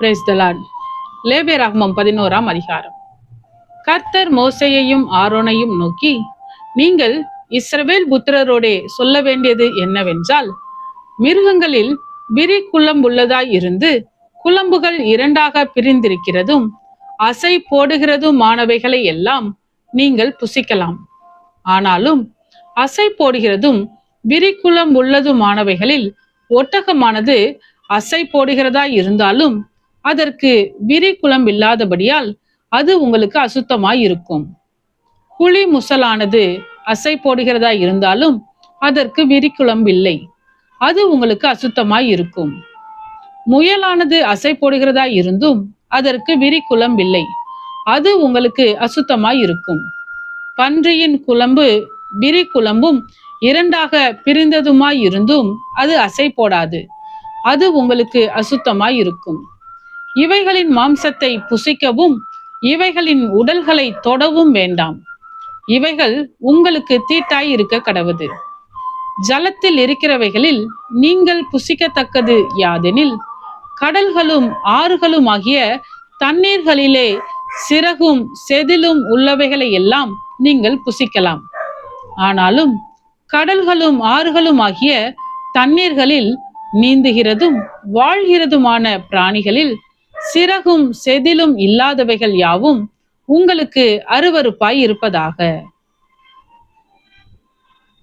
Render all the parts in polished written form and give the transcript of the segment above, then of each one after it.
Praise the Lord. லேவியராகமம் 11ஆம் அதிகாரம். கர்த்தர் மோசேயையும் ஆரோனையும் நோக்கி, நீங்கள் இஸ்ரவேல் புத்திரரோடே சொல்ல வேண்டியது என்னவென்றால், மிருகங்களில் விரி குளம்புள்ளதாய் இருந்து குளம்புகள் இரண்டாக பிரிந்திருக்கிறதும் அசை போடுகிறதுமானவைகளை எல்லாம் நீங்கள் புசிக்கலாம். ஆனாலும் அசை போடுகிறதும் விரிக்குளம் உள்ளதுமானவைகளில் ஒட்டகமானது அசை போடுகிறதா இருந்தாலும் அதற்கு விரிக்குளம் இல்லாதபடியால் அது உங்களுக்கு அசுத்தமாய் இருக்கும். புலி முசலானது அசை போடுகிறதா இருந்தாலும் அதற்கு விரிக்குளம் இல்லை, அது உங்களுக்கு அசுத்தமாய் இருக்கும். முயலானது அசை போடுகிறதா இருந்தும் அதற்கு விரிக்குளம் இல்லை, அது உங்களுக்கு அசுத்தமாய் இருக்கும். பன்றியின் குளம்பு விரி குளம்பும் இரண்டாக பிரிந்ததுமாய் இருந்தும் அது அசை போடாது, அது உங்களுக்கு அசுத்தமாய் இருக்கும். இவைகளின் மாம்சத்தை புசிக்கவும் இவைகளின் உடல்களை தொடவும் வேண்டாம், இவைகள் உங்களுக்கு தீட்டாய் இருக்க கடவுது. ஜலத்தில் இருக்கிறவைகளில் நீங்கள் புசிக்கத்தக்கது யாதெனில், கடல்களும் ஆறுகளும் ஆகிய தண்ணீர்களிலே சிறகும் செதிலும் உள்ளவைகளை எல்லாம் நீங்கள் புசிக்கலாம். ஆனாலும் கடல்களும் ஆறுகளும் ஆகிய தண்ணீர்களில் நீந்துகிறதும் வாழ்கிறதுமான பிராணிகளில் சிறகும் செதிலும் இல்லாதவைகள் யாவும் உங்களுக்கு அருவருப்பாய் இருப்பதாக.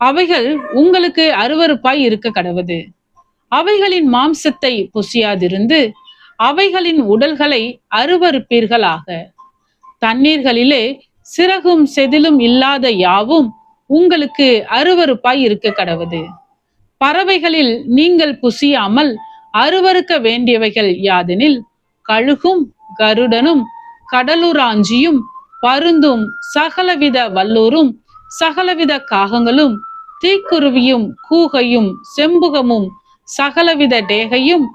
அவைகள் உங்களுக்கு அருவருப்பாய் இருக்க கடவுது. அவைகளின் மாம்சத்தை புசியாதிருந்து அவைகளின் உடல்களை அருவருப்பீர்களாக. தண்ணீர்களிலே சிறகும் செதிலும் இல்லாத யாவும் உங்களுக்கு அருவருப்பாய் இருக்க கடவுது. பறவைகளில் நீங்கள் புசியாமல் அருவருக்க வேண்டியவைகள் யாதெனில், கழுகும் கருடனும் கடலுராஞ்சியும் பருந்தும் சகலவித வல்லூரும் சகலவித காகங்களும் தீக்குருவியும் கூகையும் செம்புகமும் சகலவித டேகையும்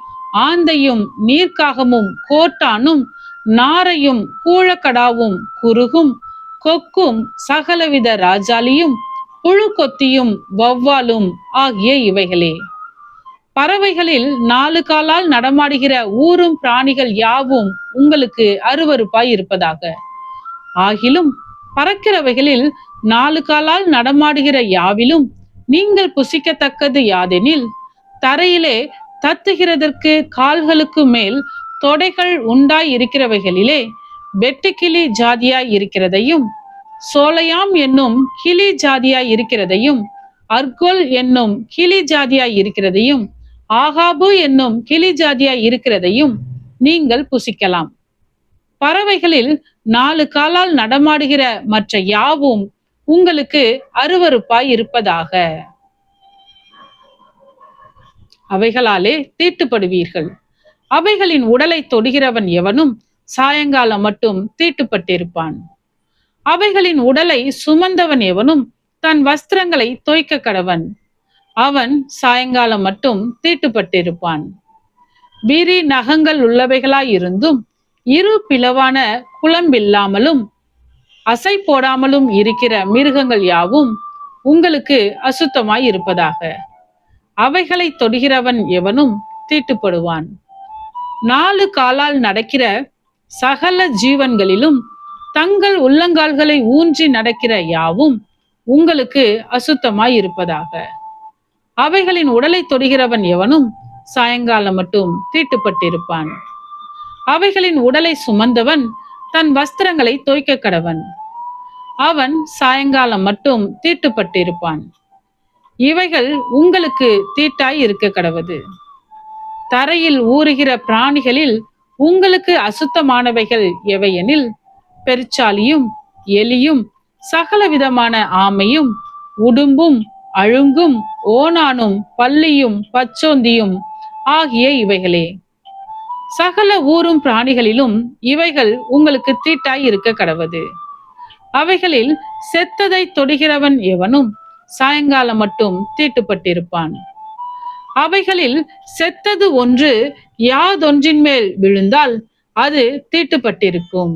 ஆந்தையும் நீர்க்காகமும் கோட்டானும் நாரையும் கூழக்கடாவும் குருகும் கொக்கும் சகலவித ராஜாலியும் புழுக்கொத்தியும் வௌவாலும் ஆகிய இவைகளே. பறவைகளில் 4 காலால் நடமாடுகிற ஊரும் பிராணிகள் யாவும் உங்களுக்கு அருவருப்பாய் இருப்பதாக. ஆகிலும் பறக்கிறவைகளில் 4 காலால் நடமாடுகிற யாவிலும் நீங்கள் புசிக்கத்தக்கது யாதெனில், தரையிலே தத்துகிறதற்கு கால்களுக்கு மேல் தொடைகள் உண்டாய் இருக்கிறவைகளிலே வெட்டுக்கிளி ஜாதியாய் இருக்கிறதையும், சோலையாம் என்னும் கிளி ஜாதியாய் இருக்கிறதையும், அர்கோல் என்னும் கிளி ஜாதியாய் இருக்கிறதையும், ஆகாபு என்னும் கிளி ஜாதியாய் இருக்கிறதையும் நீங்கள் புசிக்கலாம். பறவைகளில் 4 காலால் நடமாடுகிற மற்ற யாவும் உங்களுக்கு அருவருப்பாய் இருப்பதாக. அவைகளாலே தீட்டுப்படுவீர்கள். அவைகளின் உடலை தொடுகிறவன் எவனும் சாயங்காலம் மட்டும் தீட்டுப்பட்டிருப்பான். அவைகளின் உடலை சுமந்தவன் எவனும் தன் வஸ்திரங்களை தோய்க்க கடவன், அவன் சாயங்காலம் மட்டும் தீட்டுப்பட்டிருப்பான். விரி நகங்கள் உள்ளவைகளாய் இருந்தும் இரு பிளவான குளம்பில்லாமலும் அசை போடாமலும் இருக்கிற மிருகங்கள் யாவும் உங்களுக்கு அசுத்தமாய் இருப்பதாக. அவைகளை தொடுகிறவன் எவனும் தீட்டுப்படுவான். 4 காலால் நடக்கிற சகல ஜீவன்களிலும் தங்கள் உள்ளங்கால்களை ஊன்றி நடக்கிற யாவும் உங்களுக்கு அசுத்தமாய் இருப்பதாக. அவைகளின் உடலை தொடுகிறவன் எவனும் சாயங்காலம் மட்டும் தீட்டுப்பட்டிருப்பான். அவைகளின் உடலை சுமந்தவன் தன் வஸ்திரங்களை தோய்க்க கடவன், அவன் சாயங்காலம் மட்டும் தீட்டுப்பட்டிருப்பான். இவைகள் உங்களுக்கு தீட்டாய் இருக்க கடவது. தரையில் ஊறுகிற பிராணிகளில் உங்களுக்கு அசுத்தமானவைகள் எவையெனில், பெருச்சாலியும் எலியும் சகலவிதமான ஆமையும் உடும்பும் அழுங்கும் ஓணானும் பல்லியும் பச்சோந்தியும் ஆகிய இவைகளே. சகல ஊரும் பிராணிகளிலும் இவைகள் உங்களுக்கு தீட்டாய் இருக்க கடவது. அவைகளில் செத்ததை தொடுகிறவன் எவனும் சாயங்காலம் மட்டும் தீட்டுப்பட்டிருப்பான். அவைகளில் செத்தது ஒன்று யாதொன்றின் மேல் விழுந்தால் அது தீட்டுப்பட்டிருக்கும்.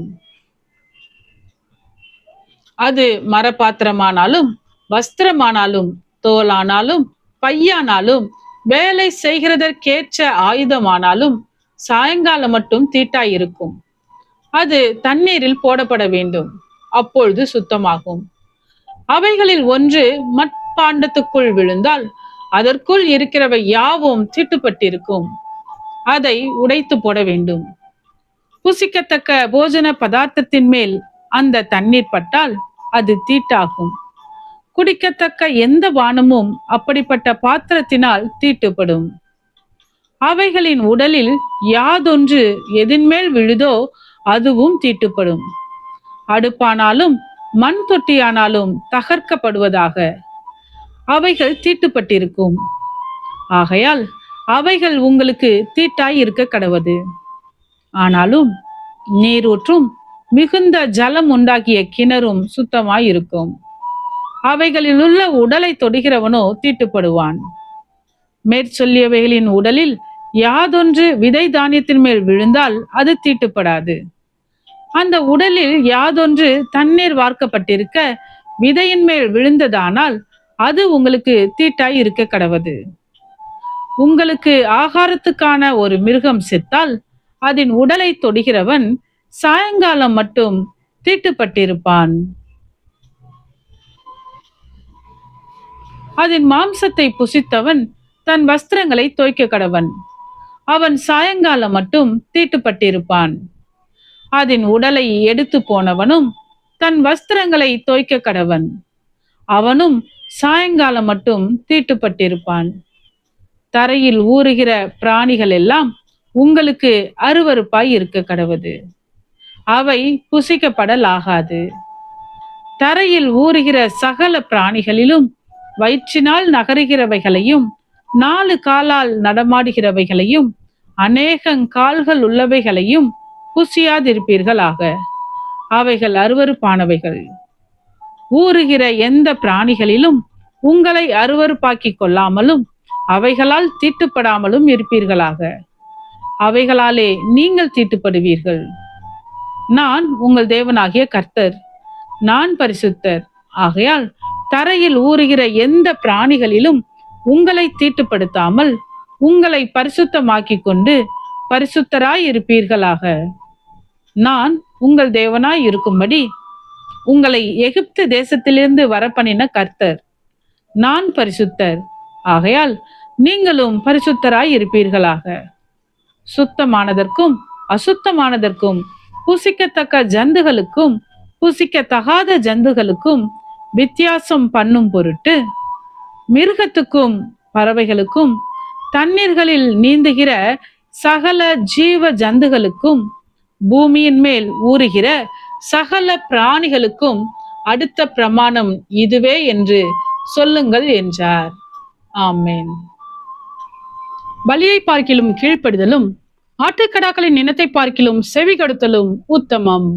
அது மரபாத்திரமானாலும் வஸ்திரமானாலும் தோலானாலும் பையானாலும் வேலை செய்கிறதற்கேற்ற ஆயுதமானாலும் சாயங்காலம் மட்டும் தீட்டாயிருக்கும். அது தண்ணீரில் போடப்பட வேண்டும். அப்பொழுது சுத்தமாகும். அவைகளில் ஒன்று மட்பாண்டத்துக்குள் விழுந்தால் அதற்குள் இருக்கிறவை யாவும் தீட்டுப்பட்டிருக்கும். அதை உடைத்து போட வேண்டும். புசிக்கத்தக்க போஜன பதார்த்தத்தின் மேல் அந்த தண்ணீர் பட்டால் அது தீட்டாகும். குடிக்கத்தக்க எந்த பானமும் அப்படிப்பட்ட பாத்திரத்தினால் தீட்டுப்படும். அவைகளின் உடலில் யாதொன்று எதின்மேல் விழுதோ அதுவும் தீட்டுப்படும். அடுப்பானாலும் மண் தொட்டியானாலும் தகர்க்கப்படுவதாக. அவைகள் தீட்டுப்பட்டிருக்கும். ஆகையால் அவைகள் உங்களுக்கு தீட்டாய் இருக்க கடவது. ஆனாலும் நீரூற்றும் மிகுந்த ஜலம் உண்டாகிய கிணறும் சுத்தமாய் இருக்கும். அவைகளில் உள்ள உடலை தொடுகிறவனோ தீட்டுப்படுவான். மேற்சொல்லியவைகளின் உடலில் யாதொன்று விதை தானியத்தின் மேல் விழுந்தால் அது தீட்டுப்படாது. அந்த உடலில் யாதொன்று தண்ணீர் வார்க்கப்பட்டிருக்க விதையின் மேல் விழுந்ததானால் அது உங்களுக்கு தீட்டாய் இருக்க கடவது. உங்களுக்கு ஆகாரத்துக்கான ஒரு மிருகம் செத்தால் அதன் உடலை தொடுகிறவன் சாயங்காலம் மட்டும் தீட்டுப்பட்டிருப்பான். அதன் மாம்சத்தை புசித்தவன் தன் வஸ்திரங்களை தோய்க்க கடவன். அவன் சாயங்காலம் மட்டும் தீட்டுப்பட்டிருப்பான். அதன் உடலை எடுத்து போனவனும் தன் வஸ்திரங்களை தோய்க்க கடவன். அவனும் சாயங்காலம் மட்டும் தீட்டுப்பட்டிருப்பான். தரையில் ஊறுகிற பிராணிகள் எல்லாம் உங்களுக்கு அருவருப்பாய் இருக்க கடவது. அவை புசிக்கப்படலாகாது. தரையில் ஊறுகிற சகல பிராணிகளிலும் வயிற்றினால் நகருகிறவைகளையும் 4 காலால் நடமாடுகிறவைகளையும் அநேகங்கால்கள் உள்ளவைகளையும் புசியாதிருப்பீர்களாக. அவைகள் அருவருப்பானவைகள். ஊறுகிற எந்த பிராணிகளிலும் உங்களை அருவருப்பாக்கி கொள்ளாமலும் அவைகளால் தீட்டுப்படாமலும் இருப்பீர்களாக. அவைகளாலே நீங்கள் தீட்டுப்படுவீர்கள். நான் உங்கள் தேவனாகிய கர்த்தர். நான் பரிசுத்தர். ஆகையால் தரையில் ஊறுகிற எந்த பிராணிகளிலும் உங்களை தீட்டுப்படுத்தாமல் உங்களை பரிசுத்தமாக்கி கொண்டு பரிசுத்தராய் இருப்பீர்களாக. நான் உங்கள் தேவனாய் இருக்கும்படி உங்களை எகிப்து தேசத்திலிருந்து வரப்பண்ணின கர்த்தர். நான் பரிசுத்தர். ஆகையால் நீங்களும் பரிசுத்தராய் இருப்பீர்களாக. சுத்தமானதற்கும் அசுத்தமானதற்கும் புசிக்கத்தக்க ஜந்துகளுக்கும் புசிக்கத்தகாத ஜந்துகளுக்கும் வித்தியாசம் பண்ணும் பொருட்டு மிருகத்துக்கும் பறவைகளுக்கும் தண்ணீர்களில் நீந்துகிற சகல ஜீவ ஜந்துகளுக்கும் பூமியின் மேல் ஊறுகிற சகல பிராணிகளுக்கும் அடுத்த பிரமாணம் இதுவே என்று சொல்லுங்கள் என்றார். ஆமென். பலியை பார்க்கிலும் கீழ்ப்படிதலும் ஆட்டுக்கடாக்களின் இனத்தை பார்க்கிலும் செவி கொடுத்தலும் உத்தமம்.